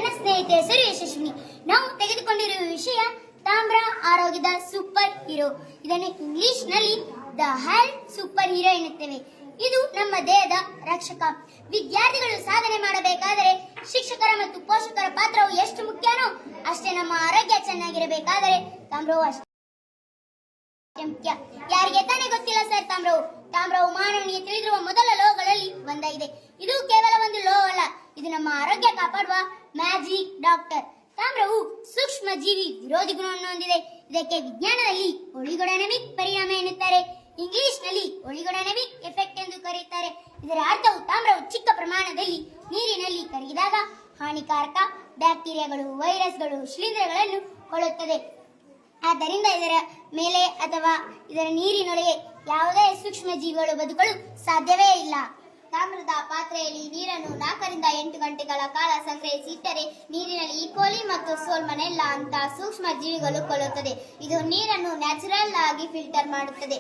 ನನ್ನ ಸ್ನೇಹಿತೆ ಹೆಸರು ಯಶಸ್ವಿನಿ. ನಾವು ತೆಗೆದುಕೊಂಡಿರುವ ವಿಷಯ ತಾಮ್ರ ಆರೋಗ್ಯದ ಸೂಪರ್ ಹೀರೋ. ಇದನ್ನು ಇಂಗ್ಲಿಷ್ ನಲ್ಲಿ ದ ಹೆಲ್ತ್ ಸೂಪರ್ ಹೀರೋ ಎನ್ನುತ್ತೇವೆ. ಇದು ನಮ್ಮ ದೇಹದ ರಕ್ಷಕ. ವಿದ್ಯಾರ್ಥಿಗಳು ಸಾಧನೆ ಮಾಡಬೇಕಾದರೆ ಶಿಕ್ಷಕರ ಮತ್ತು ಪೋಷಕರ ಪಾತ್ರವು ಎಷ್ಟು ಮುಖ್ಯನೋ ಅಷ್ಟೇ ನಮ್ಮ ಆರೋಗ್ಯ ಚೆನ್ನಾಗಿರಬೇಕಾದರೆ ತಾಮ್ರವು ಅಷ್ಟೇ ಮುಖ್ಯ. ಯಾರಿಗೆ ತಾನೇ ಗೊತ್ತಿಲ್ಲ ಸರ್, ತಾಮ್ರವು ಮಾನವನಿಗೆ ತಿಳಿದಿರುವ ಮೊದಲ ಲೋಹಗಳಲ್ಲಿ ಒಂದಾಗಿದೆ. ಇದು ಕೇವಲ ಒಂದು ಲೋಹ ಅಲ್ಲ, ಇದು ನಮ್ಮ ಆರೋಗ್ಯ ಕಾಪಾಡುವ ಮ್ಯಾಜಿಕ್ ಡಾಕ್ಟರ್. ತಾಮ್ರವು ಸೂಕ್ಷ್ಮ ಜೀವಿ ವಿರೋಧಿ ಗುಣವನ್ನು ಹೊಂದಿದೆ. ಇದಕ್ಕೆ ವಿಜ್ಞಾನದಲ್ಲಿ ಒಳಿಗೊಡನಮಿಕ್ ಪರಿಣಾಮ ಎನ್ನುತ್ತಾರೆ. ಇಂಗ್ಲಿಷ್ ನಲ್ಲಿ ಒಳಿಗೊಡನಮಿಕ್ ಎಫೆಕ್ಟ್ ಎಂದು ಕರೆಯುತ್ತಾರೆ. ಇದರ ಅರ್ಥವು ತಾಮ್ರವು ಚಿಕ್ಕ ಪ್ರಮಾಣದಲ್ಲಿ ನೀರಿನಲ್ಲಿ ಕರಗಿದಾಗ ಹಾನಿಕಾರಕ ಬ್ಯಾಕ್ಟೀರಿಯಾಗಳು, ವೈರಸ್ಗಳು, ಶಿಲೀಂಧ್ರಗಳನ್ನು ಕೊಲ್ಲುತ್ತದೆ. ಆದ್ದರಿಂದ ಇದರ ಮೇಲೆ ಅಥವಾ ಇದರ ನೀರಿನೊಳಗೆ ಯಾವುದೇ ಸೂಕ್ಷ್ಮ ಜೀವಿಗಳು ಬದುಕಲು ಸಾಧ್ಯವೇ ಇಲ್ಲ. ತಾಮ್ರದ ಪಾತ್ರೆಯಲ್ಲಿ ನೀರನ್ನು 4 ರಿಂದ 8 ಗಂಟೆಗಳ ಕಾಲ ಸಂಗ್ರಹಿಸಿ ಇಟ್ಟರೆ ನೀರಿನಲ್ಲಿ ಈಕೋಲಿ ಮತ್ತು ಸೋಲ್ಮನೆಲ್ಲಾ ಅಂತ ಸೂಕ್ಷ್ಮ ಜೀವಿಗಳು ಕೊಲ್ಲುತ್ತದೆ. ಇದು ನೀರನ್ನು ನ್ಯಾಚುರಲ್ ಆಗಿ ಫಿಲ್ಟರ್ ಮಾಡುತ್ತದೆ.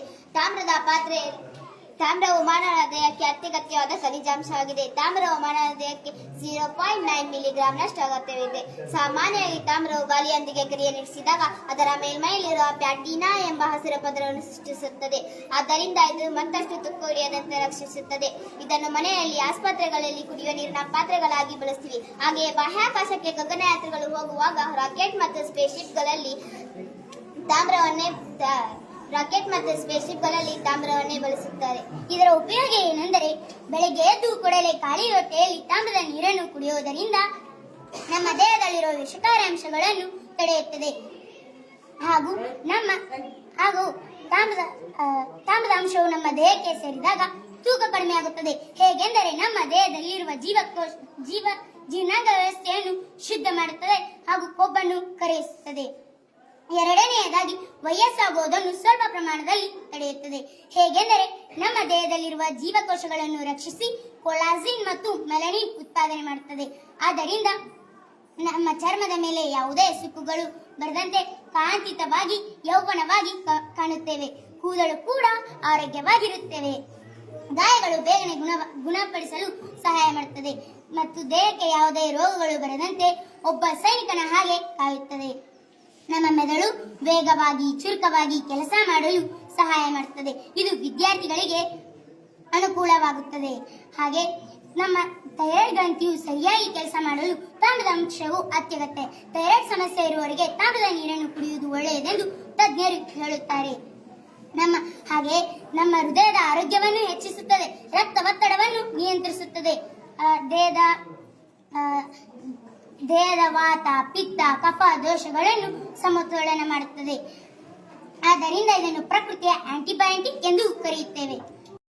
ತಾಮ್ರವು ಮಾನವ ದೇಹಕ್ಕೆ ಅತ್ಯಗತ್ಯವಾದ ಖನಿಜಾಂಶವಾಗಿದೆ. ತಾಮ್ರವು ಮಾನವ ದೇಹಕ್ಕೆ 0.9 ಮಿಲಿಗ್ರಾಂನಷ್ಟು ಅಗತ್ಯವಿದೆ. ಸಾಮಾನ್ಯವಾಗಿ ತಾಮ್ರವು ಗಾಳಿಯೊಂದಿಗೆ ಕ್ರಿಯೆ ನಡೆಸಿದಾಗ ಅದರ ಮೇಲ್ಮೈಯಲ್ಲಿರುವ ಪ್ಯಾಟಿನಾ ಎಂಬ ಹಸಿರು ಪದರವನ್ನು ಸೃಷ್ಟಿಸುತ್ತದೆ. ಆದ್ದರಿಂದ ಇದು ಮತ್ತಷ್ಟು ತುಕ್ಕು ಹಿಡಿಯದಂತೆ ರಕ್ಷಿಸುತ್ತದೆ. ಇದನ್ನು ಮನೆಯಲ್ಲಿ, ಆಸ್ಪತ್ರೆಗಳಲ್ಲಿ ಕುಡಿಯುವ ನೀರಿನ ಪಾತ್ರೆಗಳಾಗಿ ಬಳಸ್ತೀವಿ. ಹಾಗೆಯೇ ಬಾಹ್ಯಾಕಾಶಕ್ಕೆ ಗಗನಯಾತ್ರಿಗಳು ಹೋಗುವಾಗ ರಾಕೆಟ್ ಮತ್ತು ಸ್ಪೇಸ್ಶಿಪ್ಗಳಲ್ಲಿ ತಾಮ್ರವನ್ನೇ ಬಳಸುತ್ತಾರೆ. ಇದರ ಉಪಯೋಗ ಏನೆಂದರೆ, ಬೆಳಗ್ಗೆ ಎದ್ದು ಕೂಡಲೇ ಖಾಲಿ ಹೊಟ್ಟೆಯಲ್ಲಿ ತಾಮ್ರದ ನೀರನ್ನು ಕುಡಿಯುವುದರಿಂದ ನಮ್ಮ ದೇಹದಲ್ಲಿರುವ ವಿಷಕಾರಿ ಅಂಶಗಳನ್ನು ತಡೆಯುತ್ತದೆ. ಹಾಗೂ ತಾಮ್ರದ ಅಂಶವು ನಮ್ಮ ದೇಹಕ್ಕೆ ಸೇರಿದಾಗ ತೂಕ ಕಡಿಮೆಯಾಗುತ್ತದೆ. ಹೇಗೆಂದರೆ ನಮ್ಮ ದೇಹದಲ್ಲಿರುವ ಜೀರ್ಣಾಂಗ ವ್ಯವಸ್ಥೆಯನ್ನು ಶುದ್ಧ ಮಾಡುತ್ತದೆ ಹಾಗೂ ಕೊಬ್ಬನ್ನು ಕರಗಿಸುತ್ತದೆ. ಎರಡನೆಯದಾಗಿ ವಯಸ್ಸಾಗುವುದನ್ನು ಸ್ವಲ್ಪ ಪ್ರಮಾಣದಲ್ಲಿ ತಡೆಯುತ್ತದೆ. ಹೇಗೆಂದರೆ ನಮ್ಮ ದೇಹದಲ್ಲಿರುವ ಜೀವಕೋಶಗಳನ್ನು ರಕ್ಷಿಸಿ ಕೊಲಾಜಿನ್ ಮತ್ತು ಮೆಲನಿನ್ ಉತ್ಪಾದನೆ ಮಾಡುತ್ತದೆ. ಆದ್ದರಿಂದ ನಮ್ಮ ಚರ್ಮದ ಮೇಲೆ ಯಾವುದೇ ಸುಕ್ಕುಗಳು ಬರದಂತೆ ಕಾಂತಿಯುತವಾಗಿ ಯೌವನವಾಗಿ ಕಾಣುತ್ತೇವೆ. ಕೂದಲು ಕೂಡ ಆರೋಗ್ಯವಾಗಿರುತ್ತೇವೆ. ಗಾಯಗಳು ಬೇಗನೆ ಗುಣಪಡಿಸಲು ಸಹಾಯ ಮಾಡುತ್ತದೆ ಮತ್ತು ದೇಹಕ್ಕೆ ಯಾವುದೇ ರೋಗಗಳು ಬರದಂತೆ ಒಬ್ಬ ಸೈನಿಕನ ಹಾಗೆ ಕಾಯುತ್ತದೆ. ನಮ್ಮ ಮೆದುಳು ವೇಗವಾಗಿ, ಚುರುಕವಾಗಿ ಕೆಲಸ ಮಾಡಲು ಸಹಾಯ ಮಾಡುತ್ತದೆ. ಇದು ವಿದ್ಯಾರ್ಥಿಗಳಿಗೆ ಅನುಕೂಲವಾಗುತ್ತದೆ. ಹಾಗೆ ನಮ್ಮ ಥೈರಾಯ್ಡ್ ಗ್ರಂಥಿಯು ಸರಿಯಾಗಿ ಕೆಲಸ ಮಾಡಲು ತಾಮ್ರದ ಅಂಶವು ಅತ್ಯಗತ್ಯ. ಥೈರಾಯ್ಡ್ ಸಮಸ್ಯೆ ಇರುವವರಿಗೆ ತಾಮ್ರದ ನೀರನ್ನು ಕುಡಿಯುವುದು ಒಳ್ಳೆಯದೆಂದು ತಜ್ಞರು ಹೇಳುತ್ತಾರೆ. ನಮ್ಮ ಹೃದಯದ ಆರೋಗ್ಯವನ್ನು ಹೆಚ್ಚಿಸುತ್ತದೆ, ರಕ್ತ ಒತ್ತಡವನ್ನು ನಿಯಂತ್ರಿಸುತ್ತದೆ, ದೇಹದ ವಾತ, ಪಿತ್ತ, ಕಫ ದೋಷಗಳನ್ನು ಸಮತೋಲನ ಮಾಡುತ್ತದೆ. ಆದ್ದರಿಂದ ಇದನ್ನು ಪ್ರಕೃತಿಯ ಆಂಟಿಬಯೋಟಿಕ್ ಎಂದು ಕರೆಯುತ್ತೇವೆ.